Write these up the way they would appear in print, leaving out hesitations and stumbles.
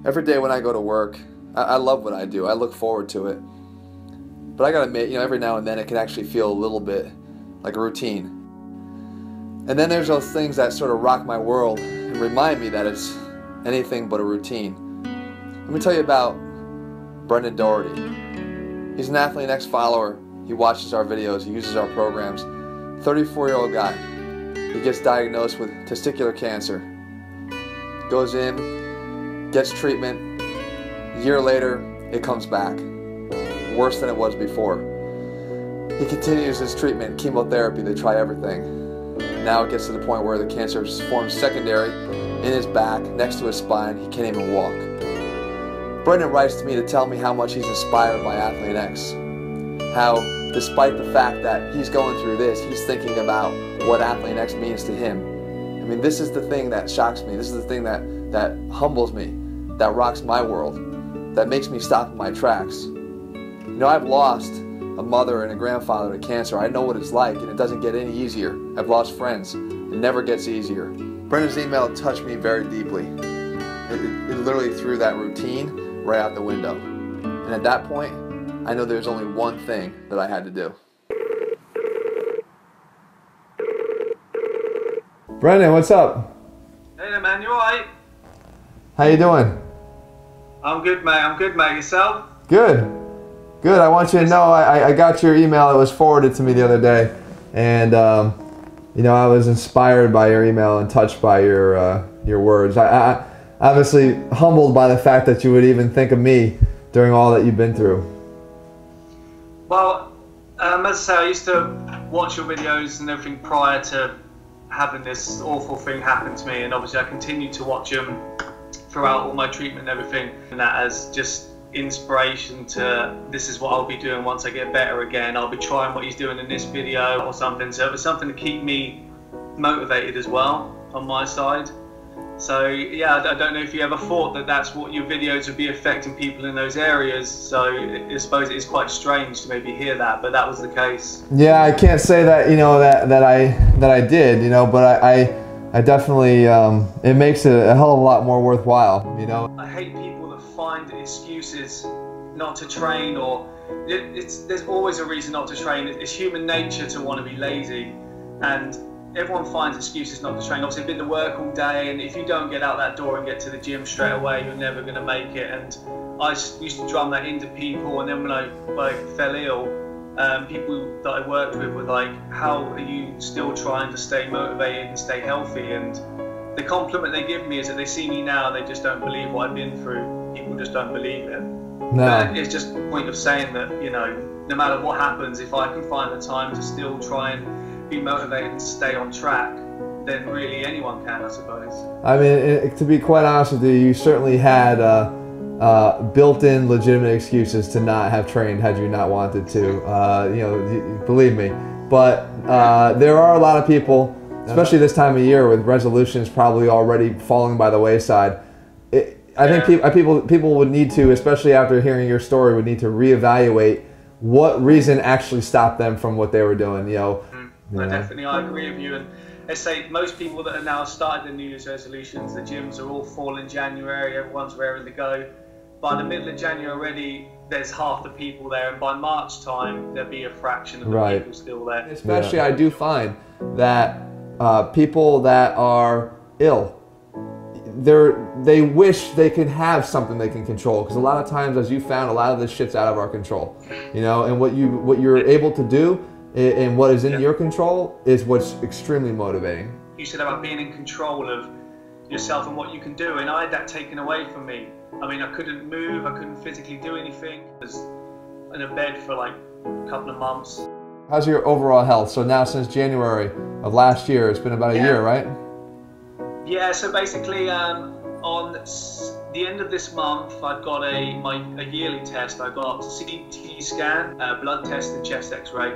Every day when I go to work, I love what I do. I look forward to it. But I gotta admit, every now and then it can actually feel a little bit like a routine. And then there's those things that sort of rock my world and remind me that it's anything but a routine. Let me tell you about Brendan Doherty. He's an ATHLEAN-X follower. He watches our videos, he uses our programs. 34-year-old guy. He gets diagnosed with testicular cancer. Goes in, gets treatment. A year later, it comes back. Worse than it was before. He continues his treatment, chemotherapy, they try everything. Now it gets to the point where the cancer forms secondary in his back, next to his spine. He can't even walk. Brendan writes to me to tell me how much he's inspired by ATHLEAN-X. How, despite the fact that he's going through this, he's thinking about what ATHLEAN-X means to him. I mean, this is the thing that shocks me. This is the thing that humbles me, that rocks my world, that makes me stop in my tracks. I've lost a mother and a grandfather to cancer. I know what it's like, and it doesn't get any easier. I've lost friends. It never gets easier. Brendan's email touched me very deeply. It literally threw that routine right out the window. And at that point, I know there's only one thing that I had to do. Brendan, what's up? Hey there, man, you alright? How you doing? I'm good, mate. I'm good, mate. Yourself? Good. Good. I want you to know I got your email. It was forwarded to me the other day, and I was inspired by your email and touched by your words. I obviously humbled by the fact that you would even think of me during all that you've been through. Well, as I say, I used to watch your videos and everything prior to having this awful thing happen to me, and obviously I continued to watch them throughout all my treatment and everything, and that as just inspiration to this is what I'll be doing once I get better again. I'll be trying what he's doing in this video or something. So it was something to keep me motivated as well on my side. So yeah, I don't know if you ever thought that that's what your videos would be affecting people in those areas. So I suppose it is quite strange to maybe hear that, but that was the case. Yeah, I can't say that that I did, but I definitely it makes it a hell of a lot more worthwhile. I hate people that find excuses not to train, or there's always a reason not to train. It's human nature to want to be lazy, and everyone finds excuses not to train. Obviously, I've been to work all day, and if you don't get out that door and get to the gym straight away, you're never going to make it. And I used to drum that into people, and then when I fell ill, people that I worked with were like, how are you still trying to stay motivated and stay healthy? And the compliment they give me is that they see me now, they just don't believe what I've been through. People just don't believe it. No. But it's just a point of saying that, no matter what happens, if I can find the time to still try and be motivated and stay on track, then really anyone can, I suppose. I mean, to be quite honest with you, you certainly had built-in legitimate excuses to not have trained had you not wanted to, believe me. But there are a lot of people, especially this time of year with resolutions probably already falling by the wayside. I think people would need to, especially after hearing your story, would need to reevaluate what reason actually stopped them from what they were doing. Definitely, I agree with you. And let's say most people that have now started their New Year's resolutions, the gyms are all full in January, everyone's raring to go. By the middle of January already, there's half the people there, and by March time, there'll be a fraction of the people still there. Especially, I do find that people that are ill, they wish they could have something they can control, because a lot of times, as you found, a lot of this shit's out of our control. And what you're able to do and what is in your control is what's extremely motivating. You said about being in control of yourself and what you can do, and I had that taken away from me. I mean, I couldn't move, I couldn't physically do anything. I was in a bed for like a couple of months. How's your overall health? So now since January of last year, it's been about a year, right? Yeah, so basically on the end of this month, I've got a yearly test. I got a CT scan, a blood test and chest x-ray.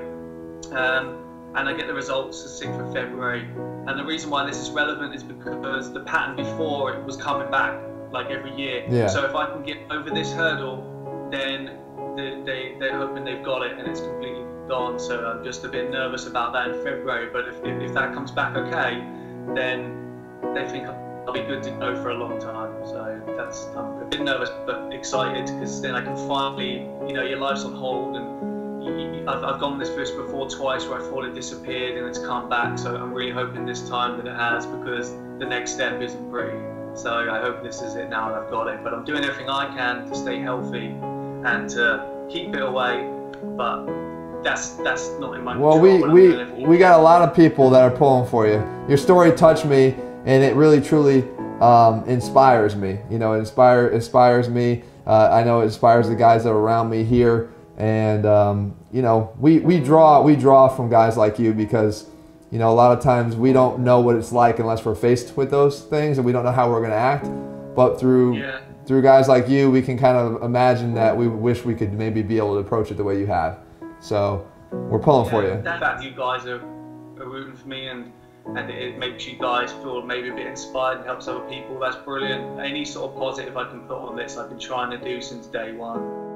And I get the results the 6th of February. And the reason why this is relevant is because the pattern before it was coming back like every year. Yeah. So if I can get over this hurdle, then they're hoping they've got it and it's completely gone. So I'm just a bit nervous about that in February. But if that comes back okay, then they think I'll be good to go for a long time. So that's, I'm a bit nervous but excited, because then I can finally, you know, your life's on hold, and I've gone this before twice where I thought it disappeared and it's come back. So I'm really hoping this time that it has, because the next step isn't pretty. So I hope this is it now and I've got it. But I'm doing everything I can to stay healthy and to keep it away. But that's not in my control. Well, we got a lot of people that are pulling for you. Your story touched me, and it really truly inspires me. You know, it inspires me. I know it inspires the guys that are around me here. And you know, we draw from guys like you, because you know, a lot of times we don't know what it's like unless we're faced with those things, and we don't know how we're going to act. But through guys like you, we can kind of imagine that we wish we could maybe be able to approach it the way you have. So we're pulling for you. The fact you guys are rooting for me, and it makes you guys feel maybe a bit inspired and helps other people, that's brilliant. Any sort of positive I can put on this, I've been trying to do since day one.